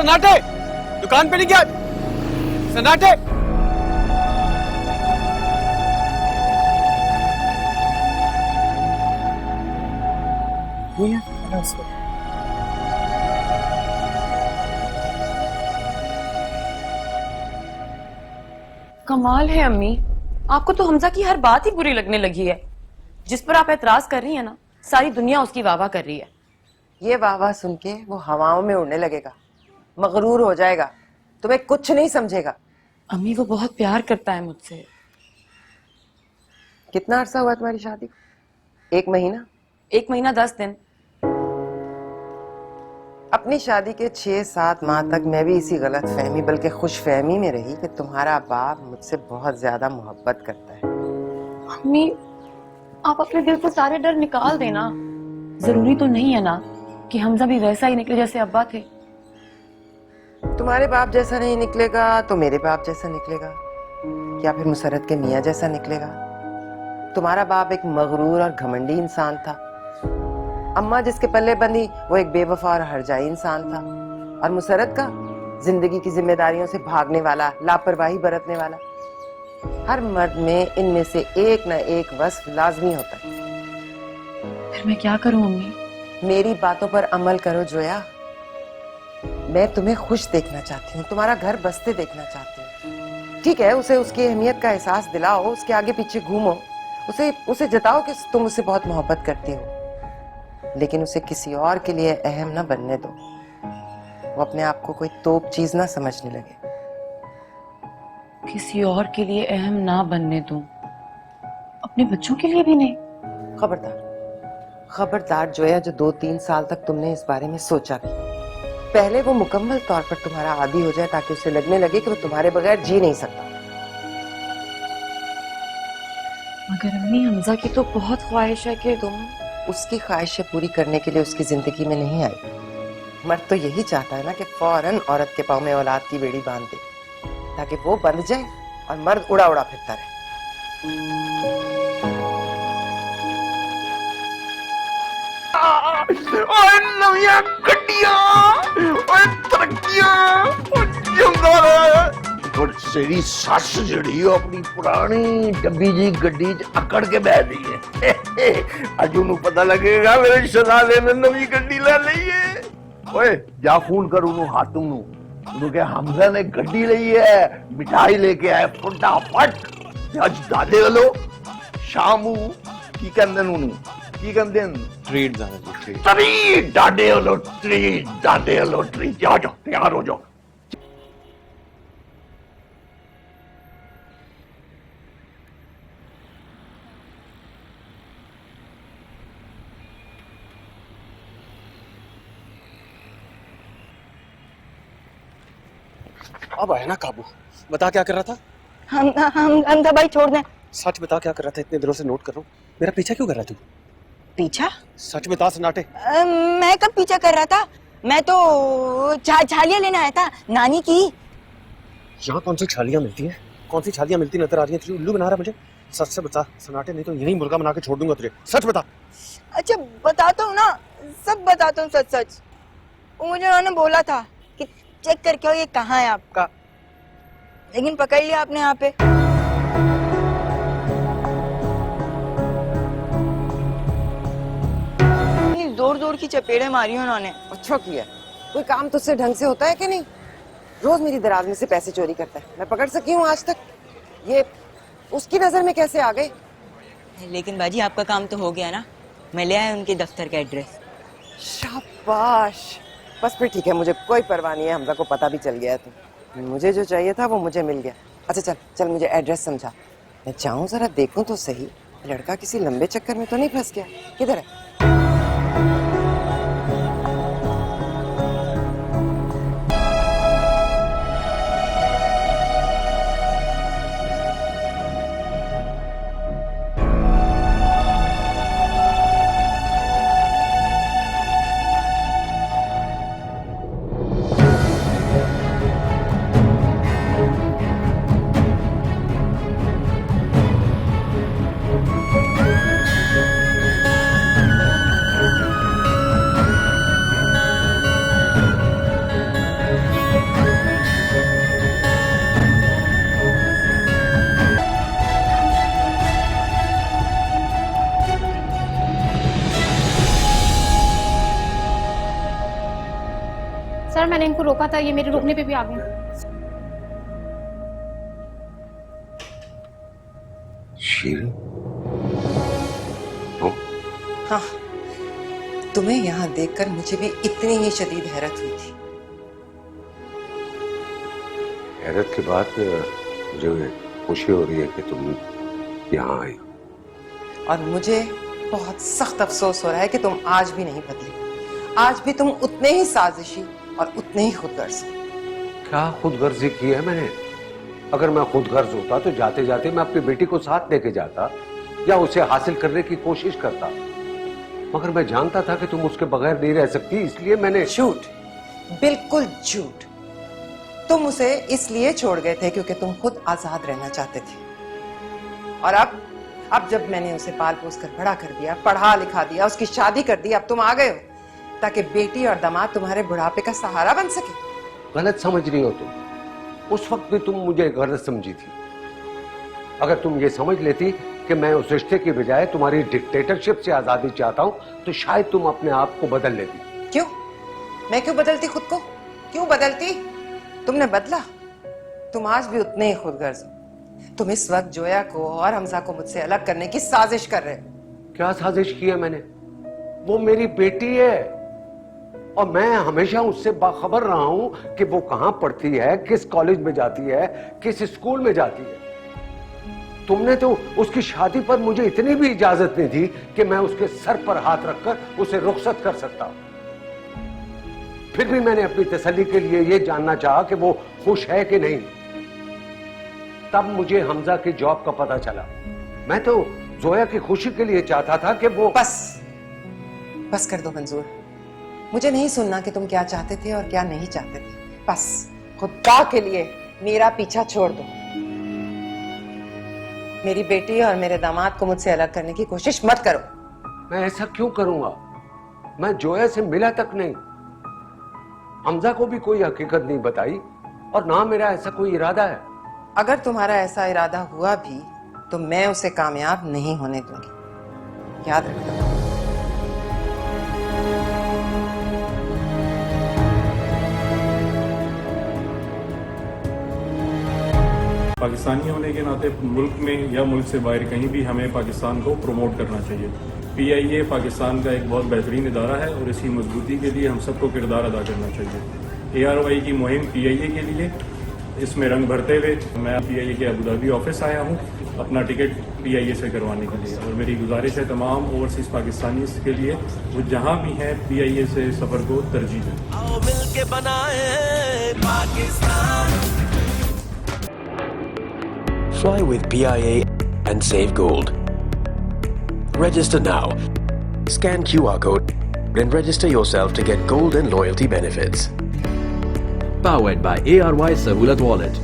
सन्नाटे, दुकान पे नहीं गया। सन्नाटे। कमाल है अम्मी, आपको तो हमजा की हर बात ही बुरी लगने लगी है। जिस पर आप एतराज कर रही हैं ना, सारी दुनिया उसकी वाहवाह कर रही है। ये वाहवाह सुन के वो हवाओं में उड़ने लगेगा, मगरूर हो जाएगा, तुम्हें कुछ नहीं समझेगा। अम्मी वो बहुत प्यार करता है मुझसे। कितना अरसा हुआ तुम्हारी शादी को? 1 महीना? 1 महीना 10 दिन। अपनी शादी के 6-7 माह तक मैं भी इसी गलत फहमी बल्कि खुश फहमी में रही कि तुम्हारा बाप मुझसे बहुत ज्यादा मोहब्बत करता है। अम्मी आप अपने दिल से सारे डर निकाल देना। जरूरी तो नहीं है ना कि हमजा भी वैसा ही निकले जैसे अब्बा थे। तुम्हारे बाप जैसा नहीं निकलेगा तो मेरे बाप जैसा निकलेगा, या फिर मुसरत के मियाँ जैसा निकलेगा। तुम्हारा बाप एक मगरूर और घमंडी इंसान था, अम्मा जिसके पल्ले बंधी वो एक बेवफा और हरजाई इंसान था, और मुसरत का जिंदगी की जिम्मेदारियों से भागने वाला, लापरवाही बरतने वाला। हर मर्द में इनमें से एक न एक वस्फ लाजमी होता है। फिर मैं क्या करूं अम्मी? मेरी बातों पर अमल करो जोया। मैं तुम्हें खुश देखना चाहती हूँ, तुम्हारा घर बसते देखना चाहती हूँ। ठीक है, उसे उसकी अहमियत का एहसास दिलाओ, उसके आगे पीछे घूमो, उसे जताओ कि तुम उससे बहुत मोहब्बत करती हो, लेकिन उसे किसी और के लिए अहम ना बनने दो। वो अपने आप को कोई तोप चीज ना समझने लगे। किसी और के लिए अहम ना बनने दूं? अपने बच्चों के लिए भी नहीं? खबरदार, खबरदार जोया, जो 2-3 साल तक तुमने इस बारे में सोचा भी। पहले वो मुकम्मल तौर पर तुम्हारा आदी हो जाए ताकि उसे लगने लगे कि वो तुम्हारे बगैर जी नहीं सकता। मगर अम्मी हमजा की तो बहुत ख्वाहिश है कि तुम उसकी ख्वाहिशें पूरी करने के लिए उसकी जिंदगी में नहीं आई। मर्द तो यही चाहता है ना कि फौरन औरत के पाँव में औलाद की बेड़ी बांध दे ताकि वो बंध जाए और मर्द उड़ा उड़ा फिरता रहे। और नवियां गड्डियां और तरक्कियां और जिंदा और सेरी सस जड़ी अपनी पुरानी डब्बी जी गड्डी च अकड़ के बह गई है। अज उन्हें पता लगेगा मेरे शहजादे ने नवी गड्डी ले ली है। ओए जा फोन कर उन्हें हातम नु, उन्हें कह हमजा ने गड्डी ली है, मिठाई लेके आए फटाफट। अज दादे वालो शामू की कहंदे उन्हें की कहंदे ट्रीट दादाजी, ट्रीट दादे वालो ट्रीट, दादे वालो ट्रीट। जाओ जाओ तैयार हो जाओ। अब आया ना काबू। बता क्या कर रहा था? हम भाई छोड़ दें। सच बता क्या कर रहा था? इतने दिनों से नोट कर रहा हूँ, मेरा पीछा क्यों कर रहा है तू? पीछा? सच बता सन्नाटे। मैं कब पीछा कर रहा था? मैं तो छालियां लेने आया था नानी की। यहाँ कौन सी छालियां मिलती हैं? कौन सी छालियां मिलती नजर आ रही हैं? तुझे उल्लू बना रहा है मुझे। सच से बता सन्नाटे, नहीं तो यही मुर्गा बना के छोड़ दूंगा तुझे। सच बता। अच्छा बताता हूँ ना, सब बताता हूँ सच सच। वो मुझे उन्होंने बोला था कि चेक करके आओ ये कहाँ है आपका, लेकिन पकड़ लिया आपने यहाँ पे। जोर जोर की चपेड़े मारी उन्होंने। अच्छा किया। कोई काम तुझसे ढंग से होता है कि नहीं? रोज मेरी दराज में से पैसे चोरी करता है, मैं पकड़ सकी हूँ आज तक? ये उसकी नजर में कैसे आ गए? लेकिन बाजी आपका काम तो हो गया ना, मैं ले आया उनके दफ्तर का एड्रेस। शाबाश। बस फिर ठीक है, मुझे कोई परवाह नहीं है, हमजा को पता भी चल गया है। तो मुझे जो चाहिए था वो मुझे मिल गया। अच्छा चल चल, मुझे एड्रेस समझा, मैं चाहूँ जरा देखूं तो सही, लड़का किसी लंबे चक्कर में तो नहीं फंस गया? किधर है? मैंने इनको रोका था, ये मेरे रोकने पे भी आ गए। शील, हाँ, तुम्हें यहाँ देखकर मुझे भी इतनी ही शदीद हैरत हुई थी। हैरत के बाद मुझे खुशी हो रही है कि तुम यहाँ आई। और मुझे बहुत सख्त अफसोस हो रहा है कि तुम आज भी नहीं बदली। आज भी तुम उतने ही साजिशी और उतने ही खुदगर्ज हो। क्या खुदगर्जी की है मैंने? अगर मैं खुदगर्ज होता तो जाते जाते मैं अपनी बेटी को साथ लेके जाता या उसे हासिल करने की कोशिश करता, मगर मैं जानता था कि तुम उसके बगैर नहीं रह सकती, इसलिए मैंने। झूठ, बिल्कुल झूठ। तुम उसे इसलिए छोड़ गए थे क्योंकि तुम खुद आजाद रहना चाहते थे। और अब जब मैंने उसे पाल पोस कर बड़ा कर दिया, पढ़ा लिखा दिया, उसकी शादी कर दी, अब तुम आ गए हो ताकि बेटी और दामाद तुम्हारे बुढ़ापे का सहारा बन सके। गलत समझ रही हो तुम। उस वक्त भी तुम मुझे गलत समझी थी। अगर तुम ये समझ लेती कि मैं उस रिश्ते की बजाय तुम्हारी डिक्टेटरशिप से आजादी चाहता हूं, तो शायद तुम अपने आप को बदल लेती। क्यों? मैं क्यों बदलती खुद को? क्यों बदलती? तुमने बदला। तुम आज भी उतने ही खुदगर्ज हो। तुम इस वक्त जोया को और हमजा को मुझसे अलग करने की साजिश कर रहे हो। क्या साजिश की है मैंने? वो मेरी बेटी है और मैं हमेशा उससे बाखबर रहा हूं कि वो कहां पढ़ती है, किस कॉलेज में जाती है, किस स्कूल में जाती है। तुमने तो उसकी शादी पर मुझे इतनी भी इजाजत नहीं दी कि मैं उसके सर पर हाथ रखकर उसे रुखसत कर सकता। फिर भी मैंने अपनी तसल्ली के लिए यह जानना चाहा कि वो खुश है कि नहीं। तब मुझे हमजा की जॉब का पता चला। मैं तो जोया की खुशी के लिए चाहता था कि वो। बस कर दो मंजूर। मुझे नहीं सुनना कि तुम क्या चाहते थे और क्या नहीं चाहते थे। बस खुदा के लिए मेरा पीछा छोड़ दो। मेरी बेटी और मेरे दामाद को मुझसे अलग करने की कोशिश मत करो। मैं ऐसा क्यों करूंगा? मैं जोया से मिला तक नहीं, हमजा को भी कोई हकीकत नहीं बताई और ना मेरा ऐसा कोई इरादा है। अगर तुम्हारा ऐसा इरादा हुआ भी तो मैं उसे कामयाब नहीं होने दूंगी, याद रखना। पाकिस्तानी होने के नाते मुल्क में या मुल्क से बाहर कहीं भी हमें पाकिस्तान को प्रमोट करना चाहिए। PIA पाकिस्तान का एक बहुत बेहतरीन इदारा है और इसकी मजबूती के लिए हम सबको किरदार अदा करना चाहिए। ARY की मुहिम PIA के लिए, इसमें रंग भरते हुए मैं PIA के अबू धाबी ऑफिस आया हूँ अपना टिकट PIA से करवाने के लिए। और मेरी गुजारिश है तमाम ओवरसीज पाकिस्तानी के लिए, वो जहाँ भी हैं PIA से सफ़र को तरजीह दें। आओ मिलके बनाए Pakistan. Fly with PIA and save gold. Register now. Scan QR code and register yourself to get gold and loyalty benefits. Powered by ARY Sahulat Wallet.